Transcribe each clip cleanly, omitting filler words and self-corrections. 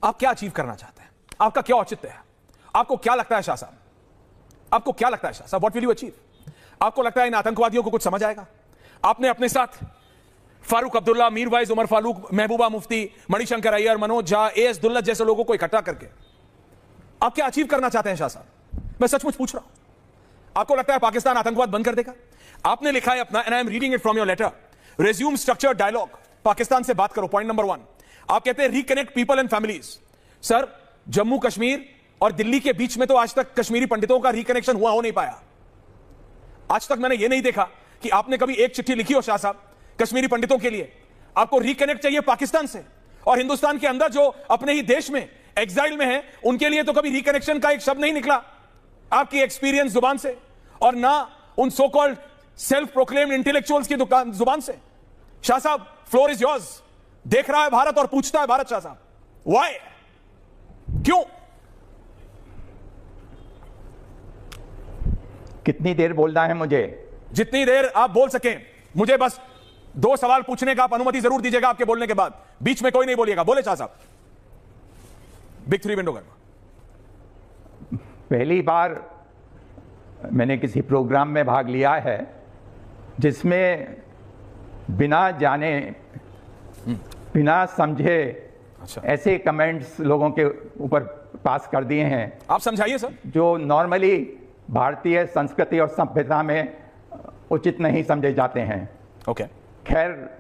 आप क्या अचीव करना चाहते हैं? आपका क्या औचित्य है? आपको क्या लगता है शाह साहब? आपको क्या लगता है शाह साहब? What will you achieve? आपको लगता है इन आतंकवादियों को कुछ समझ आएगा? आपने अपने साथ फारूक अब्दुल्ला, मीरवाइज उमर फारूक, महबूबा मुफ्ती, मणिशंकर अय्यर, मनोज झा, एएस दुल्लत जैसे लोगों को इकट्ठा करके आप क्या अचीव करना चाहते हैं शाह साहब? मैं सचमुच पूछ रहा हूं। आपको लगता है पाकिस्तान आतंकवाद बंद कर देगा? आपने लिखा है अपना, and I am reading it from your letter, resume structured dialogue, Pakistan से बात करो, पॉइंट नंबर 1। आप कहते हैं reconnect people and families. Sir, Jammu Kashmir और दिल्ली के बीच में तो आज तक कश्मीरी पंडितों का रिकनेक्शन हुआ हो नहीं पाया। आज तक मैंने यह नहीं देखा कि आपने कभी एक चिट्ठी लिखी हो शाह साहब कश्मीरी पंडितों के लिए। आपको रिकनेक्ट चाहिए पाकिस्तान से, और हिंदुस्तान के अंदर जो अपने ही देश में एग्जाइल में है उनके लिए तो कभी रिकनेक्शन का एक शब्द नहीं निकला आपकी एक्सपीरियंस जुबान से, और ना उन so called self proclaimed intellectuals की जुबान से। शाह साहब, फ्लोर इज योर्स। देख रहा है भारत और पूछता है भारत, शाह साहब व्हाई, क्यों? कितनी देर बोलना है मुझे? जितनी देर आप बोल सकें। मुझे बस 2 सवाल पूछने का आप अनुमति जरूर दीजिएगा आपके बोलने के बाद, बीच में कोई नहीं बोलिएगा। बोले शाह साहब। बिग 3 विंडो गर्मा। पहली बार मैंने किसी प्रोग्राम में भाग लिया है जिसमें बिना जाने बिना समझे ऐसे कमेंट्स लोगों के ऊपर पास कर दिए हैं। आप समझाइए सर। जो नॉर्मली भारतीय संस्कृति और सभ्यता में उचित नहीं समझे जाते हैं। ओके। खैर,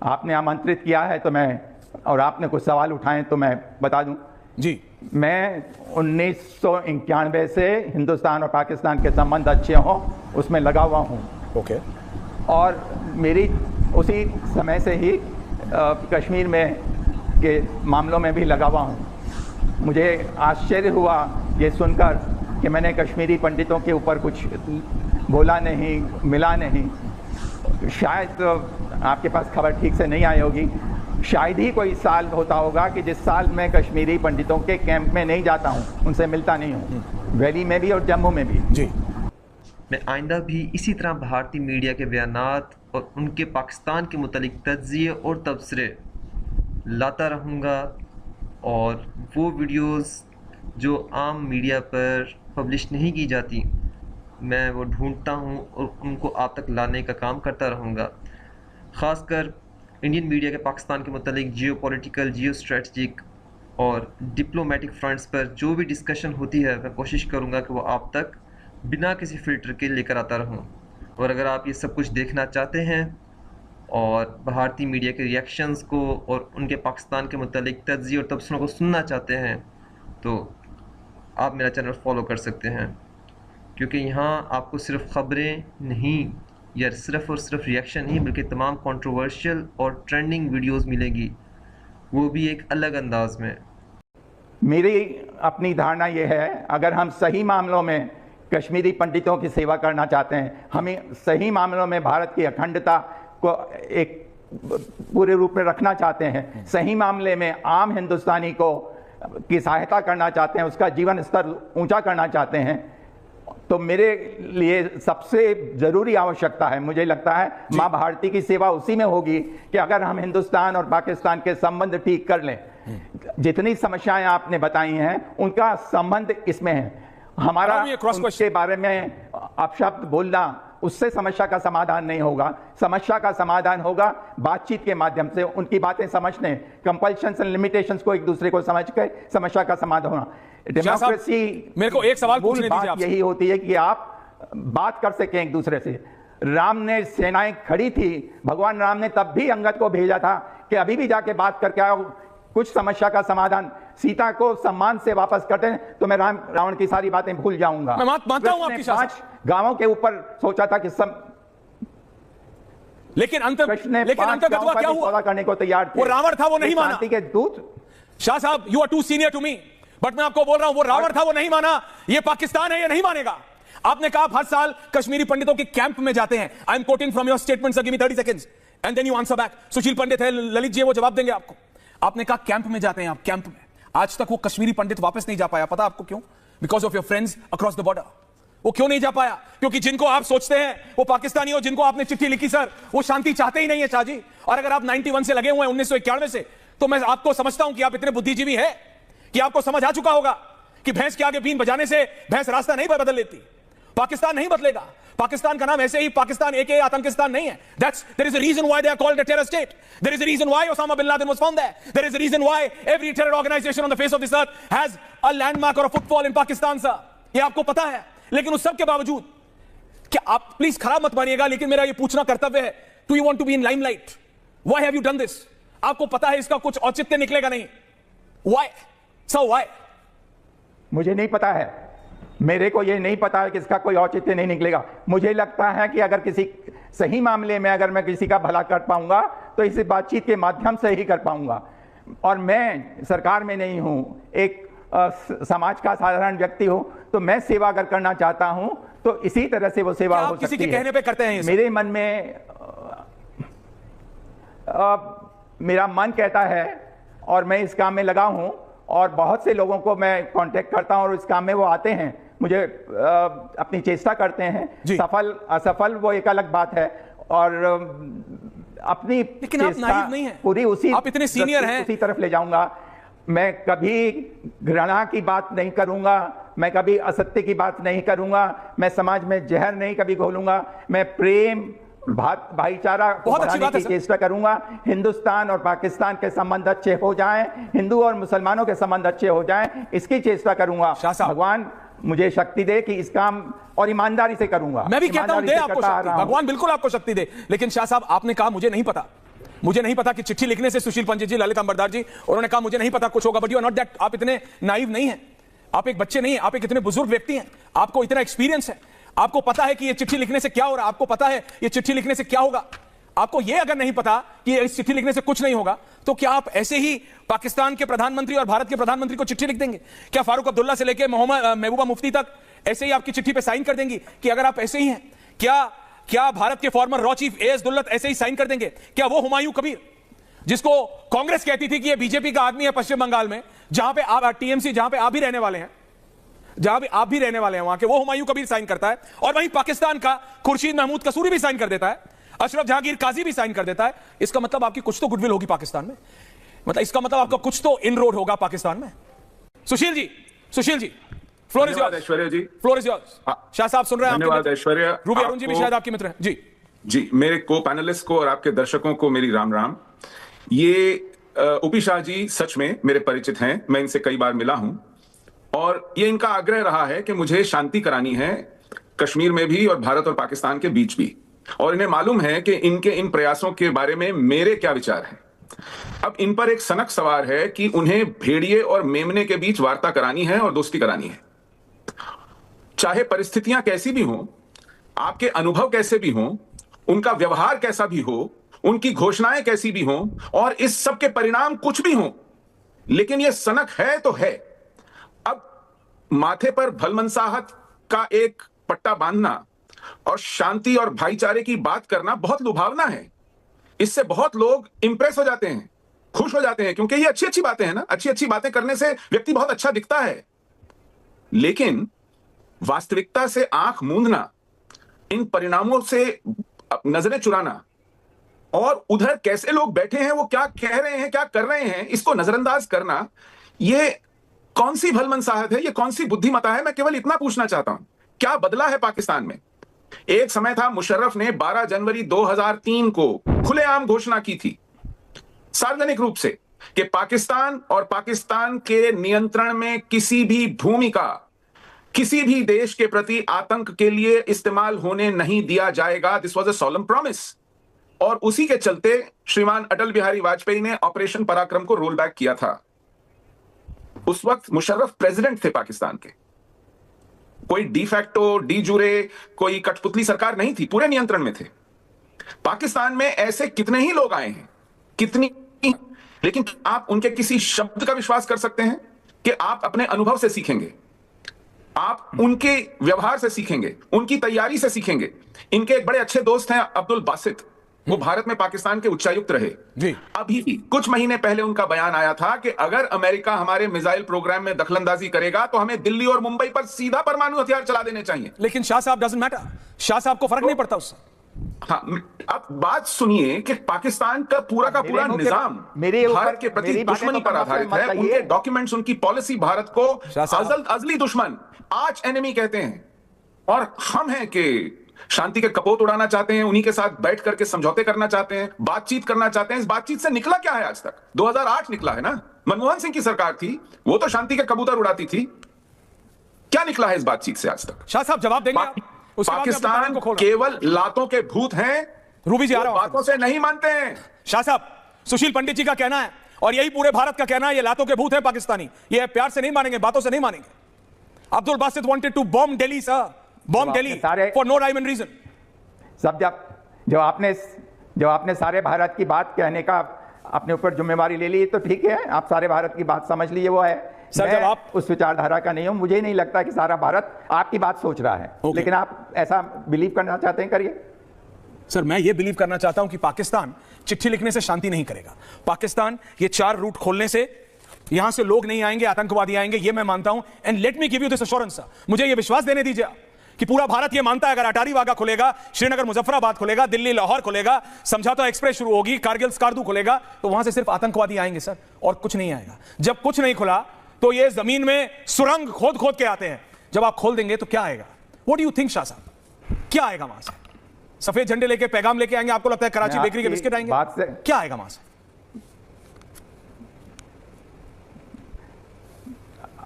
आपने आमंत्रित किया है तो मैं, और आपने कुछ सवाल उठाए तो मैं बता दूं जी। मैं 1991 से हिंदुस्तान और पाकिस्तान के संबंध अच्छे हों उसमें लगा हुआ हूं। ओके। और मेरी उसी समय से ही कश्मीर में के मामलों में भी लगा हुआ हूं। मुझे आश्चर्य हुआ ये सुनकर कि मैंने कश्मीरी पंडितों के ऊपर कुछ बोला नहीं, मिला नहीं। शायद तो आपके पास खबर ठीक से नहीं आई होगी, शायद ही कोई साल होता होगा कि जिस साल मैं कश्मीरी पंडितों के कैंप में नहीं जाता हूं, उनसे मिलता नहीं हूं, वैली में भी और जम्मू में भी। जी। मैं आइंदा भी इसी तरह भारतीय मीडिया के बयानात और उनके पाकिस्तान के मुतालिक तज्ज़िये और तबसरे लाता रहूँगा, और वो वीडियोस जो आम मीडिया पर पब्लिश नहीं की जाती मैं वो ढूंढता हूँ और उनको आप तक लाने का काम करता रहूँगा। ख़ासकर इंडियन मीडिया के पाकिस्तान के मुतालिक जियो पॉलिटिकल, जियो स्ट्रेटजिक और डिप्लोमेटिक फ्रंट्स पर जो भी डिस्कशन होती है मैं कोशिश करूँगा कि वो आप तक बिना किसी फ़िल्टर के लेकर आता रहूँ। और अगर आप ये सब कुछ देखना चाहते हैं और भारतीय मीडिया के रिएक्शंस को और उनके पाकिस्तान के मुतालिक तज्ज़िये और तबसरों को सुनना चाहते हैं तो आप मेरा चैनल फॉलो कर सकते हैं, क्योंकि यहाँ आपको सिर्फ ख़बरें नहीं या सिर्फ़ और सिर्फ रिएक्शन नहीं बल्कि तमाम कंट्रोवर्शियल और ट्रेंडिंग वीडियोस मिलेगी, वो भी एक अलग अंदाज में। मेरी अपनी धारणा ये है, अगर हम सही मामलों में कश्मीरी पंडितों की सेवा करना चाहते हैं, हमें सही मामलों में भारत की अखंडता को एक पूरे रूप में रखना चाहते हैं, सही मामले में आम हिंदुस्तानी को की सहायता करना चाहते हैं, उसका जीवन स्तर ऊंचा करना चाहते हैं, तो मेरे लिए सबसे ज़रूरी आवश्यकता है, मुझे लगता है माँ भारती की सेवा उसी में होगी कि अगर हम हिंदुस्तान और पाकिस्तान के संबंध ठीक कर लें। जितनी समस्याएं आपने बताई हैं उनका संबंध इसमें है। हमारा उसके बारे में अपशब्द बोलना उससे समस्या का समाधान नहीं होगा। समस्या का समाधान होगा बातचीत के माध्यम से, उनकी बातें समझने, कंपल्शंस एंड लिमिटेशंस को एक दूसरे को समझ कर समस्या का समाधान होना। डेमोक्रेसी, मेरे को एक सवाल पूछने दीजिए आपसे। यही होती है कि आप बात कर सकें एक दूसरे से। राम ने सेनाएं खड़ी थी, भगवान राम ने तब भी अंगद को भेजा था कि अभी भी जाके बात करके आओ, कुछ समस्या का समाधान। सीता को सम्मान से वापस करते हैं तो मैं रावण की सारी बातें भूल जाऊंगा। मैं मानता हूं आपकी 5 गांवों के ऊपर सोचा था कि लेकिन अंतर्गत क्या हुआ? करने को तैयार थे। वो रावण था, वो नहीं माना। शांति के दूत शाह साहब, you are too senior to me, but मैं आपको बोल रहा हूं वो रावण था, वो नहीं माना। ये पाकिस्तान है, ये नहीं मानेगा। आपने कहा आप हर साल कश्मीरी पंडितों के कैंप में जाते हैं। I am quoting from your statement, sir give me 30 seconds and then you answer back. Sushil Pandit है, ललित जी, वो जवाब देंगे आपको। आपने कहा कैंप में जाते हैं आप, कैंप में। आज तक वो कश्मीरी पंडित वापस नहीं जा पाया, पता आपको क्यों? Because of your friends across the border. वो क्यों नहीं जा पाया? क्योंकि जिनको आप सोचते हैं वो पाकिस्तानी हो, जिनको आपने चिट्ठी लिखी सर, वो शांति चाहते ही नहीं है शाह जी। और अगर आप 91 से लगे हुए हैं, 1991 से, तो मैं आपको समझता हूं कि आप इतने बुद्धिजीवी है कि आपको समझ आ चुका होगा कि भैंस के आगे बीन बजाने से भैंस रास्ता नहीं बदल लेती। पाकिस्तान नहीं बदलेगा। पाकिस्तान का नाम ऐसे ही पाकिस्तान एक आतंकिस्तान नहीं है। There is a reason why they are called a terror state. There is a reason why Osama bin Laden was found there. There is a reason why every terror organization on the face of this earth has a landmark or a footfall in Pakistan, sir. ये आपको पता है। लेकिन उस सब के बावजूद क्या आप प्लीज खराब मत मानिएगा, लेकिन मेरा ये पूछना कर्तव्य है, do you want to be in limelight? Why have you done this? आपको पता है इसका कुछ औचित्य निकलेगा नहीं। Why sir, why? मुझे नहीं पता है, मेरे को ये नहीं पता है कि इसका कोई औचित्य नहीं निकलेगा। मुझे लगता है कि अगर किसी सही मामले में अगर मैं किसी का भला कर पाऊंगा तो इस बातचीत के माध्यम से ही कर पाऊंगा। और मैं सरकार में नहीं हूं, एक समाज का साधारण व्यक्ति हूं, तो मैं सेवा अगर करना चाहता हूं तो इसी तरह से वो सेवा हो सकती है। किसी के कहने पे करते हैं? मेरे मन में मेरा मन कहता है और मैं इस काम में लगा हूं और बहुत से लोगों को मैं कांटेक्ट करता हूं और इस काम में वो आते हैं, मुझे अपनी चेष्टा करते हैं। सफल असफल वो एक अलग बात है। और अपनी लेकिन आप नाइव नहीं हैं। पूरी उसी आप इतने सीनियर हैं, उसी तरफ ले जाऊंगा। मैं कभी घृणा की बात नहीं करूंगा, मैं कभी असत्य की बात नहीं करूंगा, मैं समाज में जहर नहीं कभी घोलूंगा, मैं प्रेम भाईचारा बढ़ाने की चेष्टा करूंगा। हिंदुस्तान और पाकिस्तान के संबंध अच्छे हो जाएं, हिंदू और मुसलमानों के संबंध अच्छे हो जाएं, इसकी चेष्टा करूंगा। भगवान मुझे शक्ति दे कि इस काम और ईमानदारी से करूंगा। मैं भी कहता हूं दे आपको शक्ति, भगवान बिल्कुल आपको शक्ति दे। लेकिन शाह साहब, आपने कहा मुझे नहीं पता, मुझे नहीं पता कि चिट्ठी लिखने से सुशील पंडित जी, ललित अंबरदार जी, उन्होंने कहा मुझे नहीं पता कुछ होगा। But you are not that. आप इतने नाइव नहीं हैं, आप एक बच्चे नहीं हैं, आप एक इतने बुजुर्ग व्यक्ति हैं, आपको इतना एक्सपीरियंस है, आपको पता है कि ये चिट्ठी लिखने से क्या हो रहा है, आपको पता है ये चिट्ठी लिखने से क्या होगा। आपको ये अगर नहीं पता कि इस चिट्ठी लिखने से कुछ नहीं होगा, तो क्या आप ऐसे ही पाकिस्तान के प्रधानमंत्री और भारत के प्रधानमंत्री को चिट्ठी लिख देंगे? क्या फारूक अब्दुल्ला से लेकर महबूबा मुफ्ती तक ऐसे ही आपकी चिट्ठी पे साइन कर देंगी कि अगर आप ऐसे ही हैं? क्या भारत के farmer raw chief as Dulat ऐसे ही साइन कर देंगे? क्या वो हुमायूं कबीर, जिसको कांग्रेस कहती थी कि ये बीजेपी का आदमी है पश्चिम बंगाल में, जहां पे आप टीएमसी, जहां पे आप भी रहने वाले हैं, जहां भी आप भी रहने वाले हैं वहां के, वो हुमायूं कबीर साइन करता है। और वहीं पाकिस्तान का खुर्शीद महमूद कसूरी भी साइन कर देता है, अशरफ जहांगीर काजी भी साइन कर देता है। इसका मतलब आपकी कुछ तो गुडविल होगी पाकिस्तान में, मतलब इसका मतलब आपका कुछ तो इनरोड होगा पाकिस्तान में। Sushil ji, floor is yours. Aishwarya ji, floor is yours. Shah साहब सुन रहे हैं? धन्यवाद ऐश्वर्या। रूबी अरुण जी भी शायद आपके मित्र हैं। जी, मेरे को पैनलिस्ट को और आपके दर्शकों को मेरी राम राम। ये उपी शाह जी सच में मेरे परिचित हैं, मैं इनसे कई बार मिला हूं और ये इनका आग्रह रहा है कि मुझे शांति करानी है कश्मीर में भी और भारत और पाकिस्तान के बीच भी, और इन्हें मालूम है कि इनके इन प्रयासों के बारे में मेरे क्या विचार हैं। अब इन पर एक सनक सवार है कि उन्हें भेड़िए और मेमने के बीच वार्ता करानी है और दोस्ती करानी है। चाहे परिस्थितियां कैसी भी हों, आपके अनुभव कैसे भी हों, उनका व्यवहार कैसा भी हो, उनकी घोषणाएं कैसी भी हों और इस सब के परिणाम कुछ भी हों, लेकिन यह सनक है तो है। अब माथे पर भलमनसाहत का एक पट्टा बांधना और शांति और भाईचारे की बात करना बहुत लुभावना है। इससे बहुत लोग इंप्रेस हो जाते हैं, खुश हो जाते हैं, क्योंकि ये अच्छी अच्छी बातें हैं ना। अच्छी अच्छी बातें करने से व्यक्ति बहुत अच्छा दिखता है, लेकिन वास्तविकता से आंख मूंदना, इन परिणामों से नजरें चुराना और उधर कैसे लोग बैठे हैं, वो क्या कह रहे हैं, क्या कर रहे हैं, इसको नजरअंदाज करना, ये कौन सी भलमनसाहत है, ये कौन सी बुद्धिमता है? मैं केवल इतना पूछना चाहता हूं, क्या बदला है पाकिस्तान में? एक समय था मुशर्रफ ने 12 जनवरी 2003 को खुलेआम घोषणा की थी सार्वजनिक रूप से कि पाकिस्तान और पाकिस्तान के नियंत्रण में किसी भी भूमि का किसी भी देश के प्रति आतंक के लिए इस्तेमाल होने नहीं दिया जाएगा। This was a solemn promise. और उसी के चलते श्रीमान अटल बिहारी वाजपेयी ने ऑपरेशन पराक्रम को रोल बैक किया था। उस वक्त मुशर्रफ प्रेसिडेंट थे पाकिस्तान के, कोई डी फैक्टो डी जूरे कोई कठपुतली सरकार नहीं थी, पूरे नियंत्रण में थे। पाकिस्तान में ऐसे कितने ही लोग आए हैं, कितनी, लेकिन आप उनके किसी शब्द का विश्वास कर सकते हैं कि आप अपने अनुभव से सीखेंगे, आप उनके व्यवहार से सीखेंगे, उनकी तैयारी से सीखेंगे। इनके एक बड़े अच्छे दोस्त हैं अब्दुल बासित, वो भारत में पाकिस्तान के उच्चायुक्त रहे जी। अभी कुछ महीने पहले उनका बयान आया था कि अगर अमेरिका हमारे मिसाइल प्रोग्राम में दखलंदाजी करेगा तो हमें दिल्ली और मुंबई पर सीधा परमाणु हथियार चला देने चाहिए। लेकिन शाह साहब डजंट मैटर, शाह साहब को फर्क नहीं पड़ता उससे। हाँ, आप बात सुनिए कि पाकिस्तान का पूरा निजाम भारत के प्रति दुश्मनी पर आधारित है। उनके डॉक्यूमेंट्स, उनकी पॉलिसी भारत को अजली दुश्मन, आर्च एनिमी कहते हैं। और हम हैं कि शांति के कपोत उड़ाना चाहते हैं, उन्हीं के साथ बैठ करके समझौते करना चाहते हैं, बातचीत करना चाहते हैं। इस बातचीत से निकला क्या है आज तक? 2008 निकला है ना, मनमोहन सिंह की सरकार थी, वो तो शांति के कबूतर उड़ाती थी। क्या निकला है इस बातचीत से आज तक? शाह साहब जवाब देंगे? पाकिस्तान केवल लातों के भूत हैं, रूबी जी आ रहा हूं, बातों से नहीं मानते हैं। शाह साहब, सुशील पंडित जी का कहना है और यही पूरे भारत का कहना है, ये लातों के भूत है पाकिस्तानी, ये प्यार से नहीं मानेंगे, बातों से नहीं मानेंगे। Abdul Basit wanted to bomb Delhi sir, bomb Delhi for no rhyme and reason. सब जो आपने सारे भारत की बात कहने का अपने ऊपर जिम्मेवारी ले ली, तो ठीक है, आप सारे भारत की बात समझ लिए, वो है। सर, जब आप उस विचारधारा का नहीं हूं, मुझे नहीं लगता कि सारा भारत आपकी बात सोच रहा है, लेकिन आप ऐसा बिलीव करना चाहते हैं, करिए। सर, मैं ये बिलीव करना चाहता हूं कि पाकिस्तान चिट्ठी लिखने से शांति नहीं करेगा। पाकिस्तान ये 4 रूट खोलने से यहां से लोग नहीं आएंगे, आतंकवादी आएंगे, ये मैं मानता हूं। And let me give you this assurance sir, मुझे ये विश्वास देने दीजिए कि पूरा भारत ये मानता है अगर अटारी वाघा खुलेगा, श्रीनगर मुजफ्फराबाद खुलेगा, दिल्ली लाहौर खुलेगा, समझौता एक्सप्रेस शुरू होगी, कारगिल स्कार्दू खुलेगा, तो वहां से सिर्फ आतंकवादी आएंगे सर, और कुछ नहीं आएगा। जब कुछ नहीं खुला तो ये जमीन में सुरंग खोद खोद के आते हैं, जब आप खोल देंगे तो क्या आएगा? What do you think Shah साहब, क्या आएगा वहां से? सफेद झंडे लेके, पैगाम लेके आएंगे? आपको लगता है कराची बेकरी के बिस्किट आएंगे? क्या आएगा वहां से?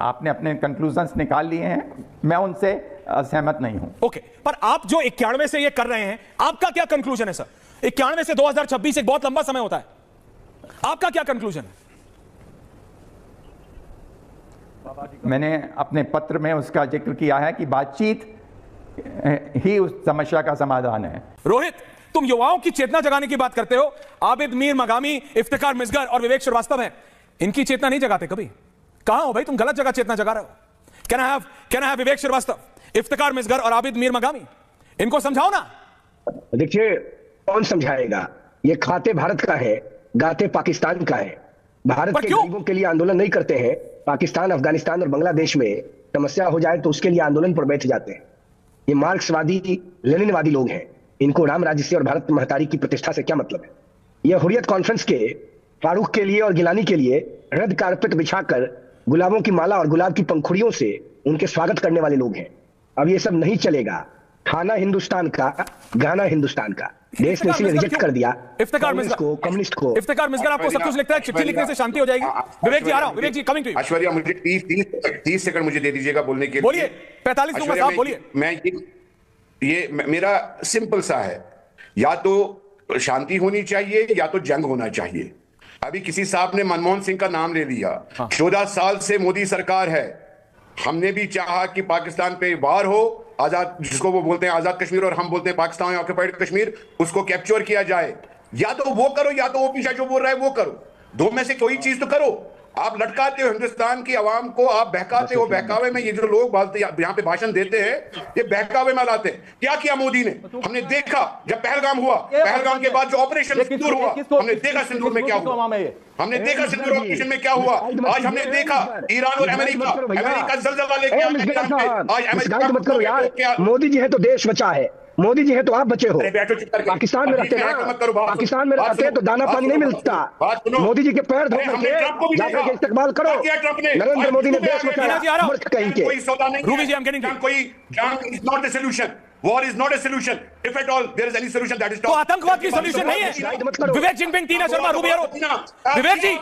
आपने अपने कंक्लूजन्स निकाल लिए हैं, मैं उनसे सहमत नहीं हूं। ओके, पर आप जो 91 से ये कर रहे हैं, आपका क्या कंक्लूजन है सर? 91 से 2026 एक बहुत लंबा समय होता है, आपका क्या कंक्लूजन है? मैंने अपने पत्र में उसका जिक्र किया है कि बातचीत ही उस समस्या का समाधान है। रोहित, तुम युवाओं की चेतना जगाने की बात करते हो, आबिद मीर मगामी, इफ्तिकार मिसगर और विवेक श्रीवास्तव हैं, इनकी चेतना नहीं जगाते कभी? कहां हो भाई, तुम गलत जगह चेतना जगा रहे हो। कैन आई हैव विवेक श्रीवास्तव, इफ्तिकार मिसगर और आबिद मीर मगामी? इनको समझाओ ना। देखिए, कौन समझाएगा? ये खाते भारत का है, गाते पाकिस्तान का है। भारत के गरीबों के लिए आंदोलन नहीं करते हैं। पाकिस्तान, अफगानिस्तान और बांग्लादेश में समस्या हो जाए तो उसके लिए आंदोलन पर बैठ जाते हैं। ये मार्क्सवादी, लेनिनवादी लोग हैं। इनको राम राज्य से और भारत महतारी की प्रतिष्ठा से क्या मतलब है? ये हुर्रियत कॉन्फ्रेंस के फारूक के लिए और गिलानी के लिए रेड कारपेट बिछाकर गुलाबों की माला और गुलाब की पंखुड़ियों से उनके स्वागत करने वाले लोग हैं। अब ये सब नहीं चलेगा। खाना हिंदुस्तान का, गाना हिंदुस्तान का। देश ने इसीलिए रिजेक्ट कर दिया इफ्तिकार मिसगर को, कम्युनिस्ट को। इफ्तिकार मिसगर, आपको सब कुछ लिखता है, चिट्ठी लिखने से शांति हो जाएगी? विवेक जी आ रहा हूं, विवेक जी कमिंग टू यू। ऐश्वर्या, मुझे 30 सेकंड मुझे दे दीजिएगा बोलने के लिए। बोलिए, 45 दूंगा साहब, बोलिए। मैं ये मेरा सिंपल सा है, या तो शांति होनी चाहिए या तो जंग होना चाहिए। अभी किसी साहब ने मनमोहन सिंह का नाम ले लिया। 14 साल से मोदी सरकार है। हमने भी चाहा कि पाकिस्तान पे वार हो, आजाद, जिसको वो बोलते हैं आजाद कश्मीर और हम बोलते हैं पाकिस्तान ऑक्यूपाइड कश्मीर, उसको कैप्चर किया जाए। या तो वो करो या तो ओपी शाह जो बोल रहा है वो करो, दो में से कोई चीज तो करो। आप लटकाते हो हिंदुस्तान की आवाम को, आप बहकाते हो। बहकावे में ये जो लोग यहाँ पे भाषण देते हैं, ये बहकावे में लाते हैं। क्या किया मोदी ने? हमने देखा जब पहलगाम हुआ, पहलगाम के बाद जो ऑपरेशन सिंदूर हुआ, हमने देखा सिंदूर में क्या हुआ। हमने देखा सिंदूर ऑपरेशन में क्या हुआ। आज हमने देखा ईरान और अमेरिका जलजला लेके आज अमेरिका। मोदी जी है तो देश बचा है, मोदी जी है तो आप बचे हो। पाकिस्तान में रहते ना, पाकिस्तान में रहते तो दाना पानी नहीं मिलता। मोदी जी के पैर धो के जाकर इस्तेमाल करो। नरेंद्र मोदी ने देश बचाया, मूर्ख कहीं के। War is not a solution. If at all there is any solution, that is तो आतंकवाद की सॉल्यूशन नहीं है। विवेक जिनपिंग, टीना शर्मा, रूबी आरो, विवेक जी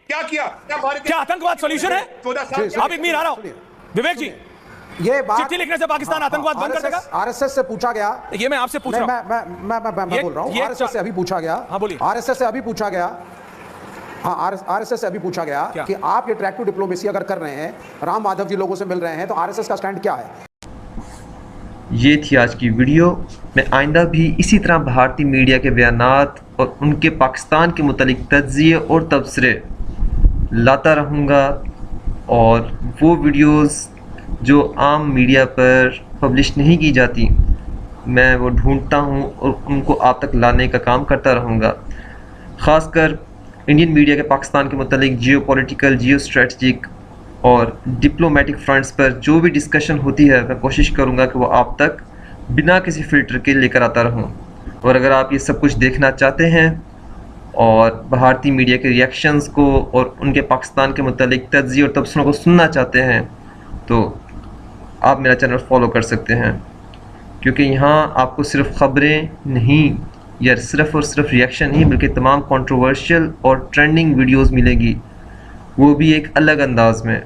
क्या किया? क्या आतंकवाद सॉल्यूशन है? आप एक मिनट आ रहा हूं। विवेक जी, ये बात चिट्ठी लिखने से पाकिस्तान आतंकवाद बंद कर देगा? आरएसएस से पूछा गया। ये मैं आपसे पूछ रहा हूं। मैं बोल रहा हूं, आरएसएस से अभी पूछा गया। हाँ बोलिए। आरएसएस से अभी पूछा गया, हाँ आरएसएस से अभी पूछा गया कि आप ये ट्रैक टू डिप्लोमेसी अगर कर रहे हैं, राम माधव जी लोगों से मिल रहे हैं, तो आरएसएस का स्टैंड क्या है? ये थी आज की वीडियो। मैं आइंदा भी इसी तरह भारतीय मीडिया के बयानात और उनके पाकिस्तान के मुतालिक तज्ज़िये और तबसरे लाता रहूँगा, और वो वीडियोस जो आम मीडिया पर पब्लिश नहीं की जाती, मैं वो ढूंढता हूँ और उनको आप तक लाने का काम करता रहूँगा। ख़ासकर इंडियन मीडिया के पाकिस्तान के मुतालिक जियो पॉलिटिकल, जियो स्ट्रेटजिक और डिप्लोमेटिक फ्रंट्स पर जो भी डिस्कशन होती है, मैं कोशिश करूँगा कि वो आप तक बिना किसी फ़िल्टर के लेकर आता रहूँ। और अगर आप ये सब कुछ देखना चाहते हैं और भारतीय मीडिया के रिएक्शंस को और उनके पाकिस्तान के मुतालिक तज्ज़िये और तबसरों को सुनना चाहते हैं तो आप मेरा चैनल फॉलो कर सकते हैं, क्योंकि यहाँ आपको सिर्फ ख़बरें नहीं या सिर्फ़ और सिर्फ रिएक्शन नहीं बल्कि तमाम कंट्रोवर्शियल और ट्रेंडिंग वीडियोस मिलेगी, वो भी एक अलग अंदाज में।